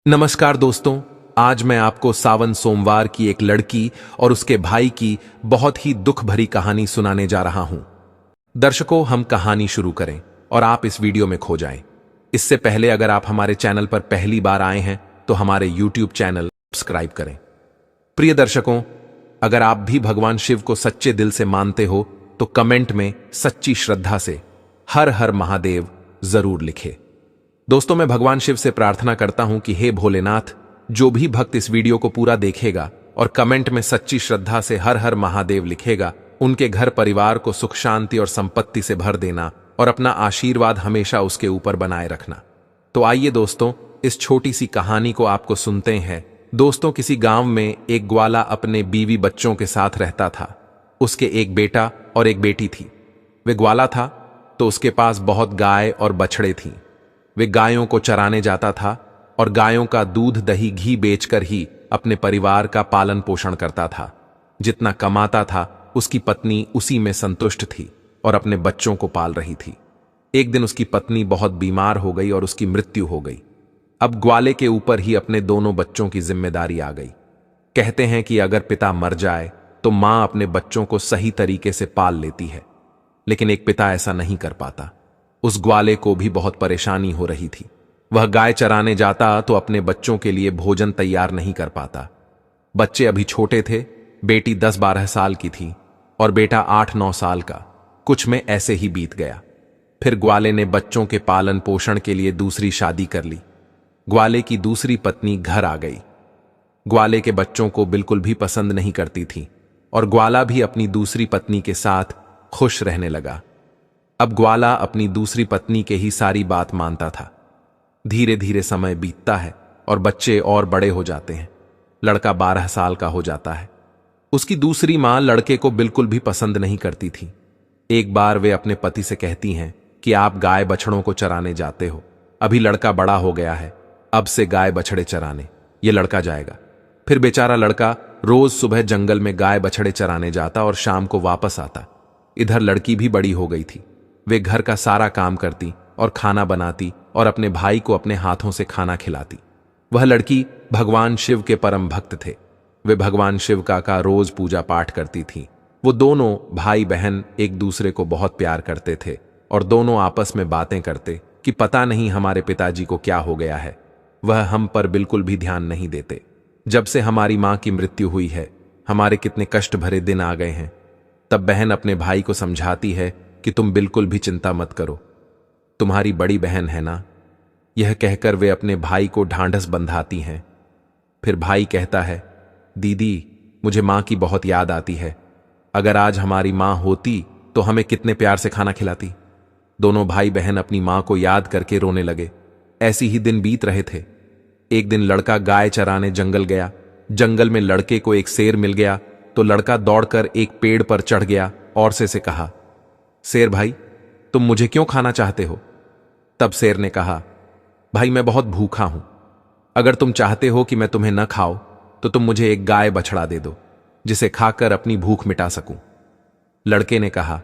नमस्कार दोस्तों। आज मैं आपको सावन सोमवार की एक लड़की और उसके भाई की बहुत ही दुख भरी कहानी सुनाने जा रहा हूं। दर्शकों, हम कहानी शुरू करें और आप इस वीडियो में खो जाएं। इससे पहले अगर आप हमारे चैनल पर पहली बार आए हैं तो हमारे YouTube चैनल सब्सक्राइब करें। प्रिय दर्शकों, अगर आप भी भगवान शिव को सच्चे दिल से मानते हो तो कमेंट में सच्ची श्रद्धा से हर हर महादेव जरूर लिखें। दोस्तों, मैं भगवान शिव से प्रार्थना करता हूं कि हे भोलेनाथ, जो भी भक्त इस वीडियो को पूरा देखेगा और कमेंट में सच्ची श्रद्धा से हर हर महादेव लिखेगा, उनके घर परिवार को सुख शांति और संपत्ति से भर देना और अपना आशीर्वाद हमेशा उसके ऊपर बनाए रखना। तो आइए दोस्तों, इस छोटी सी कहानी को आपको सुनते हैं। दोस्तों, किसी गांव में एक ग्वाला अपने बीवी बच्चों के साथ रहता था। उसके एक बेटा और एक बेटी थी। वे ग्वाला था तो उसके पास बहुत गाय और बछड़े थीं। वे गायों को चराने जाता था और गायों का दूध दही घी बेचकर ही अपने परिवार का पालन पोषण करता था। जितना कमाता था उसकी पत्नी उसी में संतुष्ट थी और अपने बच्चों को पाल रही थी। एक दिन उसकी पत्नी बहुत बीमार हो गई और उसकी मृत्यु हो गई। अब ग्वाले के ऊपर ही अपने दोनों बच्चों की जिम्मेदारी आ गई। कहते हैं कि अगर पिता मर जाए तो मां अपने बच्चों को सही तरीके से पाल लेती है, लेकिन एक पिता ऐसा नहीं कर पाता। उस ग्वाले को भी बहुत परेशानी हो रही थी। वह गाय चराने जाता तो अपने बच्चों के लिए भोजन तैयार नहीं कर पाता। बच्चे अभी छोटे थे। बेटी 10-12 साल की थी और बेटा 8-9 साल का। कुछ में ऐसे ही बीत गया। फिर ग्वाले ने बच्चों के पालन पोषण के लिए दूसरी शादी कर ली। ग्वाले की दूसरी पत्नी घर आ गई। ग्वाले के बच्चों को बिल्कुल भी पसंद नहीं करती थी और ग्वाला भी अपनी दूसरी पत्नी के साथ खुश रहने लगा। अब ग्वाला अपनी दूसरी पत्नी के ही सारी बात मानता था। धीरे धीरे समय बीतता है और बच्चे और बड़े हो जाते हैं। लड़का 12 साल का हो जाता है। उसकी दूसरी मां लड़के को बिल्कुल भी पसंद नहीं करती थी। एक बार वे अपने पति से कहती हैं कि आप गाय बछड़ों को चराने जाते हो, अभी लड़का बड़ा हो गया है, अब से गाय बछड़े चराने ये लड़का जाएगा। फिर बेचारा लड़का रोज सुबह जंगल में गाय बछड़े चराने जाता और शाम को वापस आता। इधर लड़की भी बड़ी हो गई थी। वे घर का सारा काम करती और खाना बनाती और अपने भाई को अपने हाथों से खाना खिलाती। वह लड़की भगवान शिव के परम भक्त थे। वे भगवान शिव का रोज पूजा पाठ करती थी। वो दोनों भाई बहन एक दूसरे को बहुत प्यार करते थे और दोनों आपस में बातें करते कि पता नहीं हमारे पिताजी को क्या हो गया है, वह हम पर बिल्कुल भी ध्यान नहीं देते। जब से हमारी मां की मृत्यु हुई है, हमारे कितने कष्ट भरे दिन आ गए हैं। तब बहन अपने भाई को समझाती है कि तुम बिल्कुल भी चिंता मत करो, तुम्हारी बड़ी बहन है ना। यह कहकर वे अपने भाई को ढांढस बंधाती हैं। फिर भाई कहता है, दीदी, मुझे मां की बहुत याद आती है। अगर आज हमारी मां होती तो हमें कितने प्यार से खाना खिलाती। दोनों भाई बहन अपनी मां को याद करके रोने लगे। ऐसी ही दिन बीत रहे थे। एक दिन लड़का गाय चराने जंगल गया। जंगल में लड़के को एक शेर मिल गया तो लड़का दौड़कर एक पेड़ पर चढ़ गया और से कहा, शेर भाई, तुम मुझे क्यों खाना चाहते हो? तब शेर ने कहा, भाई, मैं बहुत भूखा हूं। अगर तुम चाहते हो कि मैं तुम्हें न खाऊं तो तुम मुझे एक गाय बछड़ा दे दो जिसे खाकर अपनी भूख मिटा सकूं। लड़के ने कहा,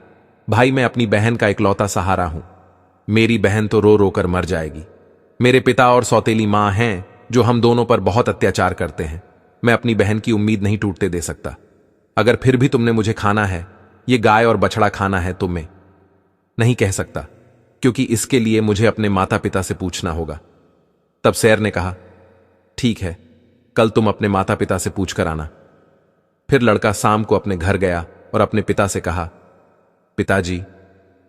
भाई, मैं अपनी बहन का इकलौता सहारा हूं। मेरी बहन तो रो रो कर मर जाएगी। मेरे पिता और सौतेली मां हैं जो हम दोनों पर बहुत अत्याचार करते हैं। मैं अपनी बहन की उम्मीद नहीं टूटने दे सकता। अगर फिर भी तुमने मुझे खाना है, ये गाय और बछड़ा खाना है, तुम्हें नहीं कह सकता, क्योंकि इसके लिए मुझे अपने माता पिता से पूछना होगा। तब शेर ने कहा, ठीक है, कल तुम अपने माता पिता से पूछ कर आना। फिर लड़का शाम को अपने घर गया और अपने पिता से कहा, पिताजी,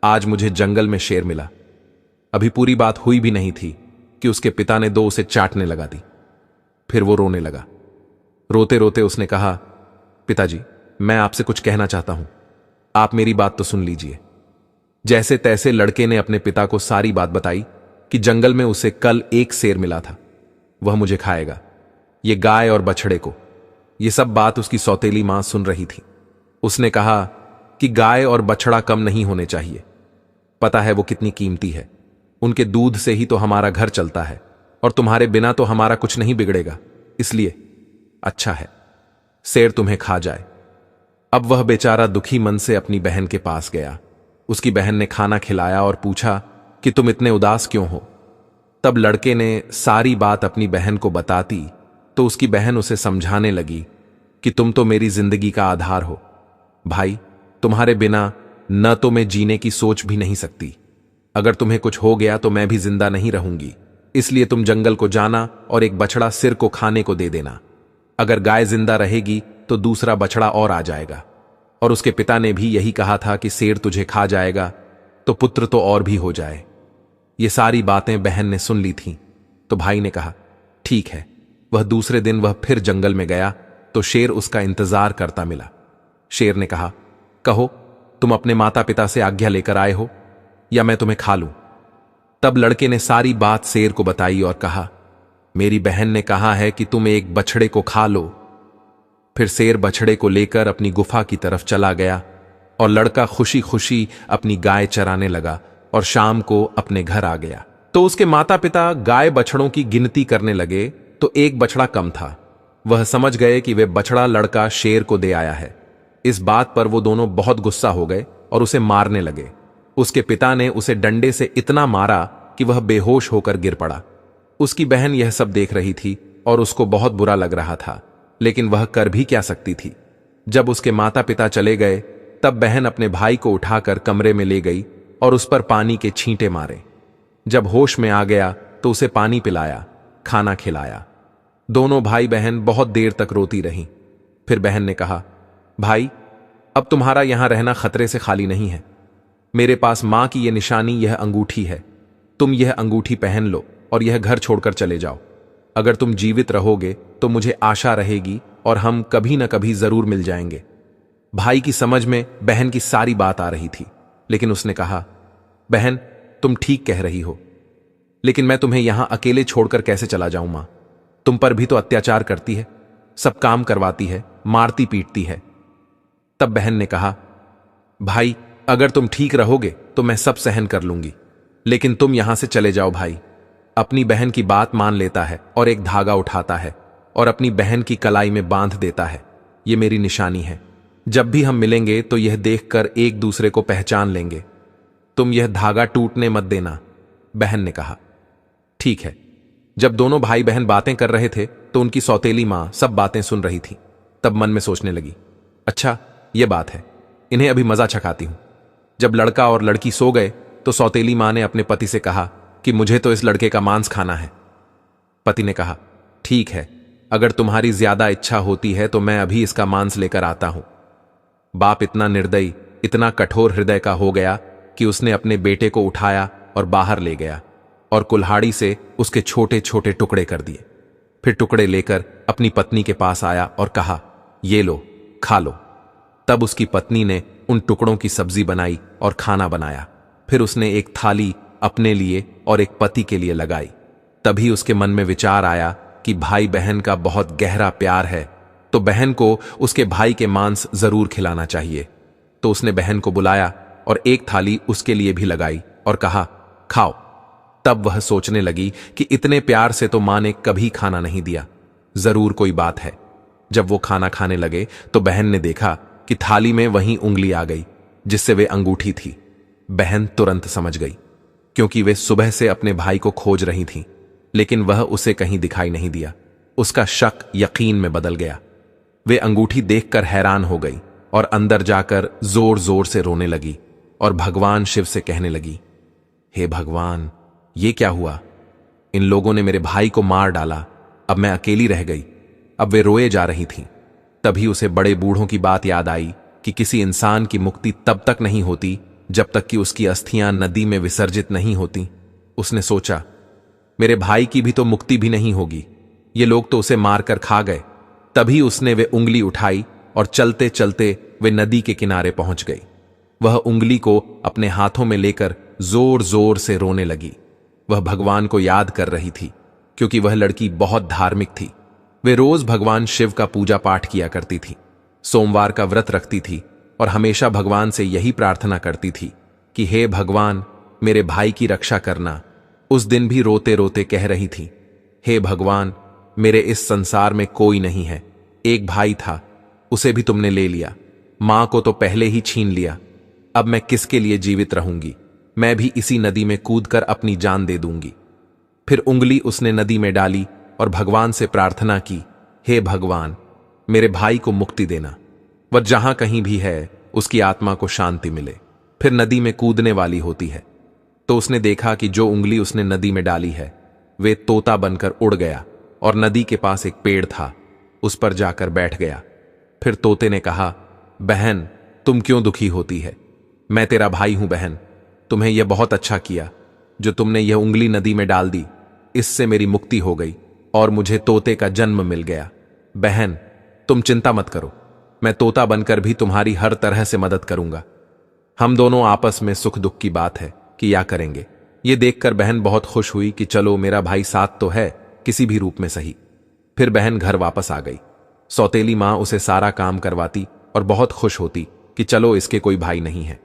आज मुझे जंगल में शेर मिला। अभी पूरी बात हुई भी नहीं थी कि उसके पिता ने दो उसे चाटने लगा दी। फिर वो रोने लगा। रोते रोते उसने कहा, पिताजी, मैं आपसे कुछ कहना चाहता हूं, आप मेरी बात तो सुन लीजिए। जैसे तैसे लड़के ने अपने पिता को सारी बात बताई कि जंगल में उसे कल एक शेर मिला था, वह मुझे खाएगा, ये गाय और बछड़े को। ये सब बात उसकी सौतेली मां सुन रही थी। उसने कहा कि गाय और बछड़ा कम नहीं होने चाहिए। पता है वो कितनी कीमती है। उनके दूध से ही तो हमारा घर चलता है और तुम्हारे बिना तो हमारा कुछ नहीं बिगड़ेगा। इसलिए अच्छा है, शेर तुम्हें खा जाए। अब वह बेचारा दुखी मन से अपनी बहन के पास गया। उसकी बहन ने खाना खिलाया और पूछा कि तुम इतने उदास क्यों हो? तब लड़के ने सारी बात अपनी बहन को बताती तो उसकी बहन उसे समझाने लगी कि तुम तो मेरी जिंदगी का आधार हो भाई, तुम्हारे बिना न तो मैं जीने की सोच भी नहीं सकती। अगर तुम्हें कुछ हो गया तो मैं भी जिंदा नहीं रहूंगी, इसलिए तुम जंगल को जाना और एक बछड़ा सिर को खाने को दे देना। अगर गाय जिंदा रहेगी तो दूसरा बछड़ा और आ जाएगा, और उसके पिता ने भी यही कहा था कि शेर तुझे खा जाएगा तो पुत्र तो और भी हो जाए। ये सारी बातें बहन ने सुन ली थीं, तो भाई ने कहा ठीक है। वह दूसरे दिन वह फिर जंगल में गया तो शेर उसका इंतजार करता मिला। शेर ने कहा, कहो तुम अपने माता पिता से आज्ञा लेकर आए हो या मैं तुम्हें खा लूं। तब लड़के ने सारी बात शेर को बताई और कहा, मेरी बहन ने कहा है कि तुम एक बछड़े को खा लो। फिर शेर बछड़े को लेकर अपनी गुफा की तरफ चला गया और लड़का खुशी खुशी अपनी गाय चराने लगा और शाम को अपने घर आ गया। तो उसके माता पिता गाय बछड़ों की गिनती करने लगे तो एक बछड़ा कम था। वह समझ गए कि वे बछड़ा लड़का शेर को दे आया है। इस बात पर वो दोनों बहुत गुस्सा हो गए और उसे मारने लगे। उसके पिता ने उसे डंडे से इतना मारा कि वह बेहोश होकर गिर पड़ा। उसकी बहन यह सब देख रही थी और उसको बहुत बुरा लग रहा था, लेकिन वह कर भी क्या सकती थी। जब उसके माता पिता चले गए तब बहन अपने भाई को उठाकर कमरे में ले गई और उस पर पानी के छींटे मारे। जब होश में आ गया तो उसे पानी पिलाया, खाना खिलाया। दोनों भाई बहन बहुत देर तक रोती रहीं। फिर बहन ने कहा, भाई अब तुम्हारा यहां रहना खतरे से खाली नहीं है। मेरे पास मां की यह निशानी, यह अंगूठी है। तुम यह अंगूठी पहन लो और यह घर छोड़कर चले जाओ। अगर तुम जीवित रहोगे तो मुझे आशा रहेगी और हम कभी न कभी जरूर मिल जाएंगे। भाई की समझ में बहन की सारी बात आ रही थी, लेकिन उसने कहा, बहन तुम ठीक कह रही हो, लेकिन मैं तुम्हें यहां अकेले छोड़कर कैसे चला जाऊं। मां तुम पर भी तो अत्याचार करती है, सब काम करवाती है, मारती पीटती है। तब बहन ने कहा, भाई अगर तुम ठीक रहोगे तो मैं सब सहन कर लूंगी, लेकिन तुम यहां से चले जाओ। भाई अपनी बहन की बात मान लेता है और एक धागा उठाता है और अपनी बहन की कलाई में बांध देता है। यह मेरी निशानी है। जब भी हम मिलेंगे तो यह देखकर एक दूसरे को पहचान लेंगे। तुम यह धागा टूटने मत देना। बहन ने कहा, ठीक है। जब दोनों भाई बहन बातें कर रहे थे तो उनकी सौतेली मां सब बातें सुन रही थी। तब मन में सोचने लगी, अच्छा यह बात है, इन्हें अभी मजा चखाती हूं। जब लड़का और लड़की सो गए तो सौतेली मां ने अपने पति से कहा कि मुझे तो इस लड़के का मांस खाना है। पति ने कहा, ठीक है, अगर तुम्हारी ज्यादा इच्छा होती है तो मैं अभी इसका मांस लेकर आता हूं। बाप इतना निर्दयी, इतना कठोर हृदय का हो गया कि उसने अपने बेटे को उठाया और बाहर ले गया और कुल्हाड़ी से उसके छोटे छोटे टुकड़े कर दिए। फिर टुकड़े लेकर अपनी पत्नी के पास आया और कहा, ये लो, खा लो। तब उसकी पत्नी ने उन टुकड़ों की सब्जी बनाई और खाना बनाया। फिर उसने एक थाली अपने लिए और एक पति के लिए लगाई। तभी उसके मन में विचार आया कि भाई बहन का बहुत गहरा प्यार है, तो बहन को उसके भाई के मांस जरूर खिलाना चाहिए। तो उसने बहन को बुलाया और एक थाली उसके लिए भी लगाई और कहा, खाओ। तब वह सोचने लगी कि इतने प्यार से तो मां ने कभी खाना नहीं दिया, जरूर कोई बात है। जब वो खाना खाने लगे तो बहन ने देखा कि थाली में वही उंगली आ गई जिससे वे अंगूठी थी। बहन तुरंत समझ गई, क्योंकि वे सुबह से अपने भाई को खोज रही थीं, लेकिन वह उसे कहीं दिखाई नहीं दिया। उसका शक यकीन में बदल गया। वे अंगूठी देखकर हैरान हो गई और अंदर जाकर जोर जोर से रोने लगी और भगवान शिव से कहने लगी, हे भगवान, ये क्या हुआ? इन लोगों ने मेरे भाई को मार डाला, अब मैं अकेली रह गई। अब वे रोए जा रही थीं। तभी उसे बड़े बूढ़ों की बात याद आई कि किसी इंसान की मुक्ति तब तक नहीं होती जब तक कि उसकी अस्थियां नदी में विसर्जित नहीं होती। उसने सोचा, मेरे भाई की भी तो मुक्ति भी नहीं होगी, ये लोग तो उसे मारकर खा गए। तभी उसने वे उंगली उठाई और चलते चलते वे नदी के किनारे पहुंच गई। वह उंगली को अपने हाथों में लेकर जोर जोर से रोने लगी। वह भगवान को याद कर रही थी, क्योंकि वह लड़की बहुत धार्मिक थी। वे रोज भगवान शिव का पूजा पाठ किया करती थी, सोमवार का व्रत रखती थी और हमेशा भगवान से यही प्रार्थना करती थी कि हे भगवान, मेरे भाई की रक्षा करना। उस दिन भी रोते रोते कह रही थी, हे भगवान, मेरे इस संसार में कोई नहीं है। एक भाई था, उसे भी तुमने ले लिया। मां को तो पहले ही छीन लिया। अब मैं किसके लिए जीवित रहूंगी? मैं भी इसी नदी में कूदकर अपनी जान दे दूंगी। फिर उंगली उसने नदी में डाली और भगवान से प्रार्थना की, हे भगवान, मेरे भाई को मुक्ति देना, वह जहां कहीं भी है उसकी आत्मा को शांति मिले। फिर नदी में कूदने वाली होती है तो उसने देखा कि जो उंगली उसने नदी में डाली है वे तोता बनकर उड़ गया और नदी के पास एक पेड़ था, उस पर जाकर बैठ गया। फिर तोते ने कहा, बहन, तुम क्यों दुखी होती है? मैं तेरा भाई हूं बहन, तुम्हें यह बहुत अच्छा किया जो तुमने यह उंगली नदी में डाल दी, इससे मेरी मुक्ति हो गई और मुझे तोते का जन्म मिल गया। बहन, तुम चिंता मत करो, मैं तोता बनकर भी तुम्हारी हर तरह से मदद करूंगा। हम दोनों आपस में सुख दुख की बात है कि या करेंगे। ये देखकर बहन बहुत खुश हुई कि चलो मेरा भाई साथ तो है, किसी भी रूप में सही। फिर बहन घर वापस आ गई। सौतेली मां उसे सारा काम करवाती और बहुत खुश होती कि चलो इसके कोई भाई नहीं है।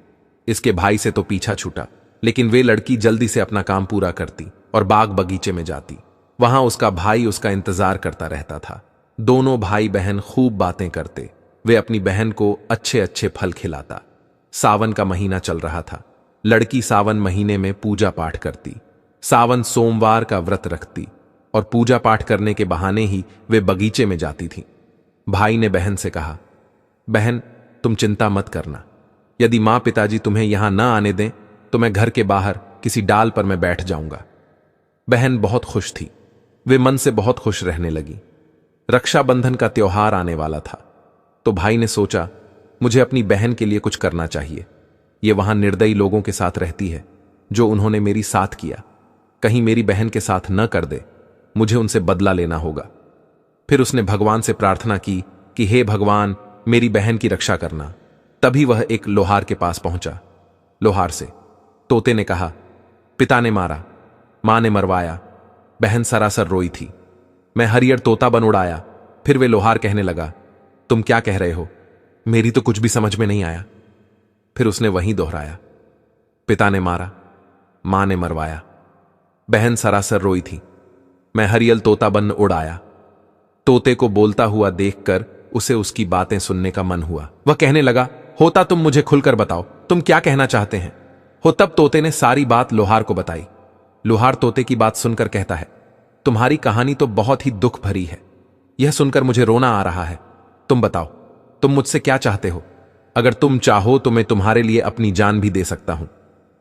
इसके भाई से तो पीछा छूटा, लेकिन वे लड़की जल्दी से अपना काम पूरा करती और बाग बगीचे में जाती। वहां उसका भाई उसका इंतजार करता रहता था। दोनों भाई बहन खूब बातें करते। वे अपनी बहन को अच्छे अच्छे फल खिलाता। सावन का महीना चल रहा था। लड़की सावन महीने में पूजा पाठ करती। सावन सोमवार का व्रत रखती और पूजा पाठ करने के बहाने ही वे बगीचे में जाती थी। भाई ने बहन से कहा, बहन, तुम चिंता मत करना, यदि मां पिताजी तुम्हें यहां न आने दें तो मैं घर के बाहर किसी डाल पर मैं बैठ जाऊंगा। बहन बहुत खुश थी। वे मन से बहुत खुश रहने लगी। रक्षाबंधन का त्योहार आने वाला था तो भाई ने सोचा, मुझे अपनी बहन के लिए कुछ करना चाहिए। ये वहां निर्दयी लोगों के साथ रहती है जो उन्होंने मेरी साथ किया, कहीं मेरी बहन के साथ न कर दे, मुझे उनसे बदला लेना होगा। फिर उसने भगवान से प्रार्थना की कि हे भगवान, मेरी बहन की रक्षा करना। तभी वह एक लोहार के पास पहुंचा। लोहार से तोते ने कहा, पिता ने मारा, मां ने मरवाया, बहन सरासर रोई थी, मैं हरियर तोता बन उड़ाया। फिर वे लोहार कहने लगा, तुम क्या कह रहे हो? मेरी तो कुछ भी समझ में नहीं आया। फिर उसने वहीं दोहराया, पिता ने मारा, मां ने मरवाया, बहन सरासर रोई थी, मैं हरियल तोता बन उड़ाया। तोते को बोलता हुआ देखकर उसे उसकी बातें सुनने का मन हुआ। वह कहने लगा, होता तुम मुझे खुलकर बताओ, तुम क्या कहना चाहते हैं हो? तब तोते ने सारी बात लोहार को बताई। लोहार तोते की बात सुनकर कहता है, तुम्हारी कहानी तो बहुत ही दुख भरी है, यह सुनकर मुझे रोना आ रहा है। तुम बताओ, तुम मुझसे क्या चाहते हो? अगर तुम चाहो तो मैं तुम्हारे लिए अपनी जान भी दे सकता हूं।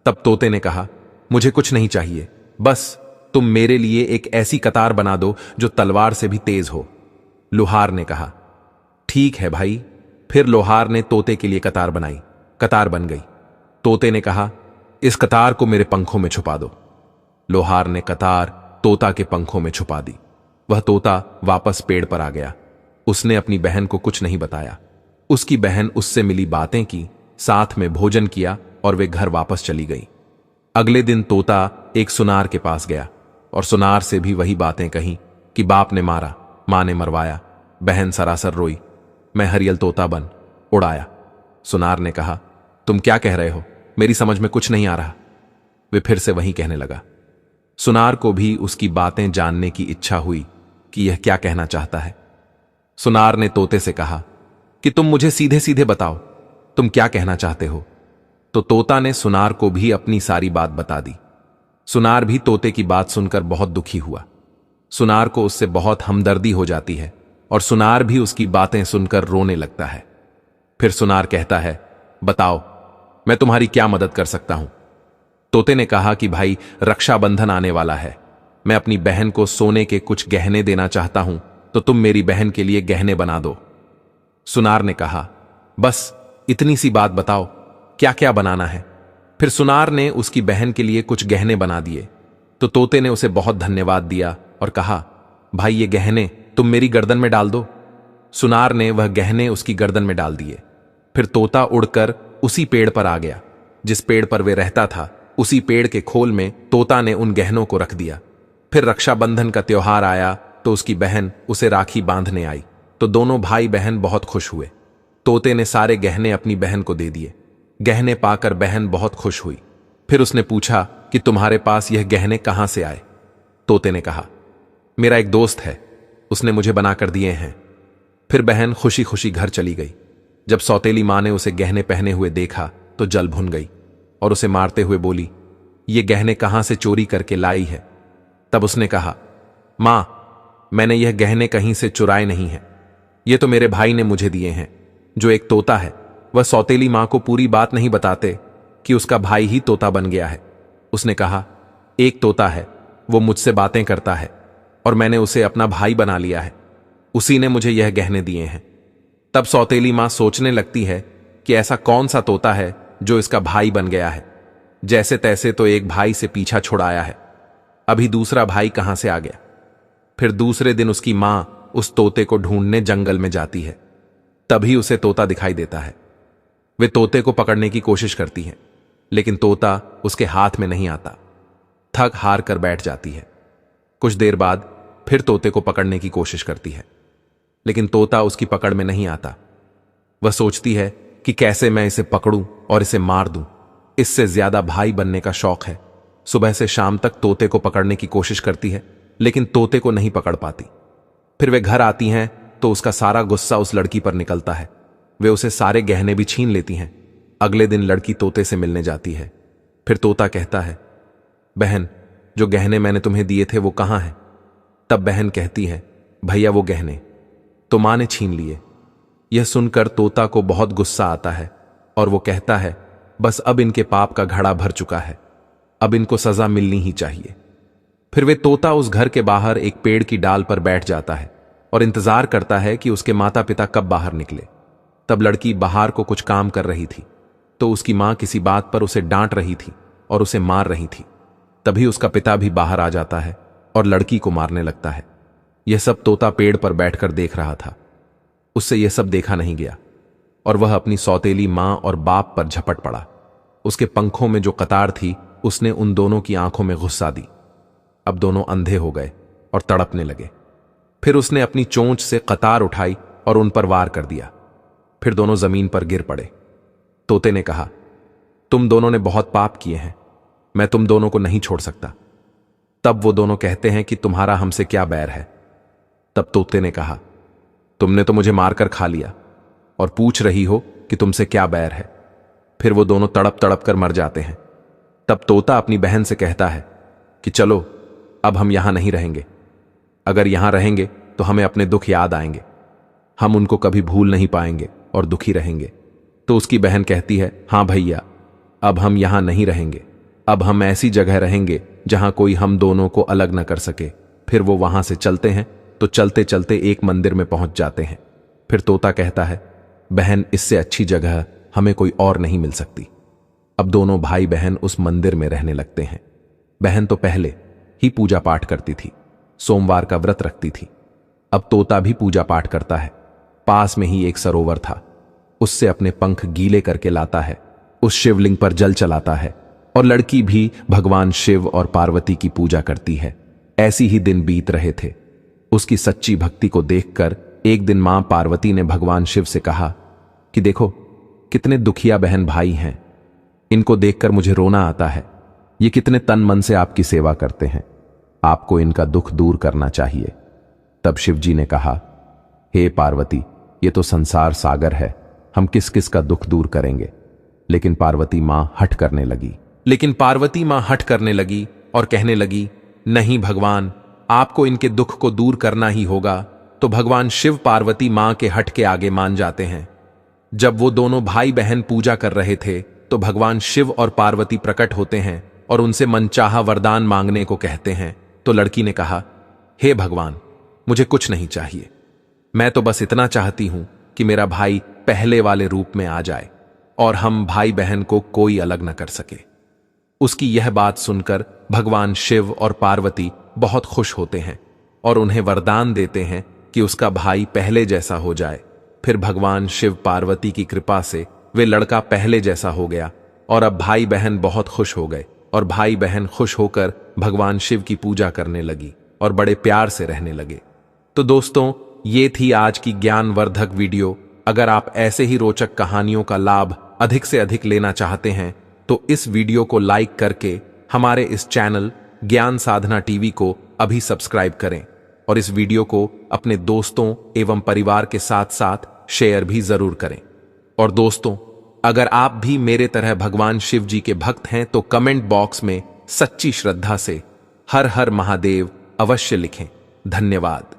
तब तोते ने कहा, मुझे कुछ नहीं चाहिए, बस तुम मेरे लिए एक ऐसी कतार बना दो जो तलवार से भी तेज हो। लोहार ने कहा, ठीक है भाई। फिर लोहार ने तोते के लिए कतार बनाई। कतार बन गई। तोते ने कहा, इस कतार को मेरे पंखों में छुपा दो। लोहार ने कतार तोता के पंखों में छुपा दी। वह तोता वापस पेड़ पर आ गया। उसने अपनी बहन को कुछ नहीं बताया। उसकी बहन उससे मिली बातें की, साथ में भोजन किया और वे घर वापस चली गई। अगले दिन तोता एक सुनार के पास गया और सुनार से भी वही बातें कहीं कि बाप ने मारा, मां ने मरवाया, बहन सरासर रोई, मैं हरियल तोता बन उड़ाया। सुनार ने कहा, तुम क्या कह रहे हो? मेरी समझ में कुछ नहीं आ रहा। वे फिर से वही कहने लगा। सुनार को भी उसकी बातें जानने की इच्छा हुई कि यह क्या कहना चाहता है। सुनार ने तोते से कहा कि तुम मुझे सीधे सीधे बताओ, तुम क्या कहना चाहते हो? तो तोता ने सुनार को भी अपनी सारी बात बता दी। सुनार भी तोते की बात सुनकर बहुत दुखी हुआ। सुनार को उससे बहुत हमदर्दी हो जाती है और सुनार भी उसकी बातें सुनकर रोने लगता है। फिर सुनार कहता है, बताओ, मैं तुम्हारी क्या मदद कर सकता हूं? तोते ने कहा कि भाई, रक्षाबंधन आने वाला है, मैं अपनी बहन को सोने के कुछ गहने देना चाहता हूं, तो तुम मेरी बहन के लिए गहने बना दो। सुनार ने कहा, बस इतनी सी बात बताओ, क्या क्या बनाना है? फिर सुनार ने उसकी बहन के लिए कुछ गहने बना दिए। तो तोते ने उसे बहुत धन्यवाद दिया और कहा, भाई, ये गहने तुम मेरी गर्दन में डाल दो। सुनार ने वह गहने उसकी गर्दन में डाल दिए। फिर तोता उड़कर उसी पेड़ पर आ गया। जिस पेड़ पर वे रहता था, उसी पेड़ के खोल में तोता ने उन गहनों को रख दिया। फिर रक्षाबंधन का त्योहार आया तो उसकी बहन उसे राखी बांधने आई, तो दोनों भाई बहन बहुत खुश हुए। तोते ने सारे गहने अपनी बहन को दे दिए। गहने पाकर बहन बहुत खुश हुई। फिर उसने पूछा कि तुम्हारे पास यह गहने कहां से आए? तोते ने कहा, मेरा एक दोस्त है, उसने मुझे बनाकर दिए हैं। फिर बहन खुशी खुशी घर चली गई। जब सौतेली मां ने उसे गहने पहने हुए देखा तो जल भुन गई और उसे मारते हुए बोली, ये गहने कहां से चोरी करके लाई है? तब उसने कहा, मां, मैंने यह गहने कहीं से चुराए नहीं हैं। ये तो मेरे भाई ने मुझे दिए हैं। जो एक तोता है, वह सौतेली मां को पूरी बात नहीं बताते कि उसका भाई ही तोता बन गया है। उसने कहा, एक तोता है, वो मुझसे बातें करता है और मैंने उसे अपना भाई बना लिया है। उसी ने मुझे यह गहने दिए हैं। तब सौतेली मां सोचने लगती है कि ऐसा कौन सा तोता है जो इसका भाई बन गया है। जैसे तैसे तो एक भाई से पीछा छुड़ाया है, अभी दूसरा भाई कहां से आ गया। फिर दूसरे दिन उसकी मां उस तोते को ढूंढने जंगल में जाती है। तभी उसे तोता दिखाई देता है। वे तोते को पकड़ने की कोशिश करती है, लेकिन तोता उसके हाथ में नहीं आता। थक हार कर बैठ जाती है। कुछ देर बाद फिर तोते को पकड़ने की कोशिश करती है, लेकिन तोता उसकी पकड़ में नहीं आता। वह सोचती है कि कैसे मैं इसे पकड़ूं और इसे मार दूं। इससे ज्यादा भाई बनने का शौक है। सुबह से शाम तक तोते को पकड़ने की कोशिश करती है, लेकिन तोते को नहीं पकड़ पाती। फिर वे घर आती हैं तो उसका सारा गुस्सा उस लड़की पर निकलता है। वे उसे सारे गहने भी छीन लेती हैं। अगले दिन लड़की तोते से मिलने जाती है। फिर तोता कहता है, बहन, जो गहने मैंने तुम्हें दिए थे वो कहां हैं? तब बहन कहती है, भैया, वो गहने तो मां ने छीन लिए। यह सुनकर तोता को बहुत गुस्सा आता है और वो कहता है, बस अब इनके पाप का घड़ा भर चुका है, अब इनको सजा मिलनी ही चाहिए। फिर वे तोता उस घर के बाहर एक पेड़ की डाल पर बैठ जाता है और इंतजार करता है कि उसके माता पिता कब बाहर निकले। तब लड़की बाहर को कुछ काम कर रही थी तो उसकी मां किसी बात पर उसे डांट रही थी और उसे मार रही थी। तभी उसका पिता भी बाहर आ जाता है और लड़की को मारने लगता है। यह सब तोता पेड़ पर बैठकर देख रहा था। उससे यह सब देखा नहीं गया और वह अपनी सौतेली मां और बाप पर झपट पड़ा। उसके पंखों में जो कतार थी उसने उन दोनों की आंखों में घुसा दी। अब दोनों अंधे हो गए और तड़पने लगे। फिर उसने अपनी चोंच से कतार उठाई और उन पर वार कर दिया। फिर दोनों जमीन पर गिर पड़े। तोते ने कहा, तुम दोनों ने बहुत पाप किए हैं, मैं तुम दोनों को नहीं छोड़ सकता। तब वो दोनों कहते हैं कि तुम्हारा हमसे क्या बैर है? तब तोते ने कहा, तुमने तो मुझे मारकर खा लिया और पूछ रही हो कि तुमसे क्या बैर है। फिर वो दोनों तड़प तड़प कर मर जाते हैं। तब तोता अपनी बहन से कहता है कि चलो, अब हम यहां नहीं रहेंगे। अगर यहां रहेंगे तो हमें अपने दुख याद आएंगे, हम उनको कभी भूल नहीं पाएंगे और दुखी रहेंगे। तो उसकी बहन कहती है, हां भैया, अब हम यहां नहीं रहेंगे। अब हम ऐसी जगह रहेंगे जहां कोई हम दोनों को अलग न कर सके। फिर वो वहां से चलते हैं तो चलते चलते एक मंदिर में पहुंच जाते हैं। फिर तोता कहता है, बहन, इससे अच्छी जगह हमें कोई और नहीं मिल सकती। अब दोनों भाई बहन उस मंदिर में रहने लगते हैं। बहन तो पहले ही पूजा पाठ करती थी, सोमवार का व्रत रखती थी। अब तोता भी पूजा पाठ करता है। पास में ही एक सरोवर था, उससे अपने पंख गीले करके लाता है, उस शिवलिंग पर जल चलाता है और लड़की भी भगवान शिव और पार्वती की पूजा करती है। ऐसी ही दिन बीत रहे थे। उसकी सच्ची भक्ति को देखकर एक दिन मां पार्वती ने भगवान शिव से कहा कि देखो, कितने दुखिया बहन भाई हैं, इनको देखकर मुझे रोना आता है। ये कितने तन मन से आपकी सेवा करते हैं, आपको इनका दुख दूर करना चाहिए। तब शिव जी ने कहा, हे पार्वती, ये तो संसार सागर है, हम किस किस का दुख दूर करेंगे। लेकिन पार्वती मां हट करने लगी और कहने लगी, नहीं भगवान, आपको इनके दुख को दूर करना ही होगा। तो भगवान शिव पार्वती मां के हट के आगे मान जाते हैं। जब वो दोनों भाई बहन पूजा कर रहे थे तो भगवान शिव और पार्वती प्रकट होते हैं और उनसे मनचाहा वरदान मांगने को कहते हैं। तो लड़की ने कहा, हे भगवान, मुझे कुछ नहीं चाहिए, मैं तो बस इतना चाहती हूं कि मेरा भाई पहले वाले रूप में आ जाए और हम भाई बहन को कोई अलग न कर सके। उसकी यह बात सुनकर भगवान शिव और पार्वती बहुत खुश होते हैं और उन्हें वरदान देते हैं कि उसका भाई पहले जैसा हो जाए। फिर भगवान शिव पार्वती की कृपा से वे लड़का पहले जैसा हो गया और अब भाई बहन बहुत खुश हो गए और भाई बहन खुश होकर भगवान शिव की पूजा करने लगी और बड़े प्यार से रहने लगे। तो दोस्तों, ये थी आज की ज्ञानवर्धक वीडियो। अगर आप ऐसे ही रोचक कहानियों का लाभ अधिक से अधिक लेना चाहते हैं तो इस वीडियो को लाइक करके हमारे इस चैनल ज्ञान साधना टीवी को अभी सब्सक्राइब करें और इस वीडियो को अपने दोस्तों एवं परिवार के साथ साथ शेयर भी जरूर करें। और दोस्तों, अगर आप भी मेरे तरह भगवान शिव जी के भक्त हैं तो कमेंट बॉक्स में सच्ची श्रद्धा से हर हर महादेव अवश्य लिखें। धन्यवाद।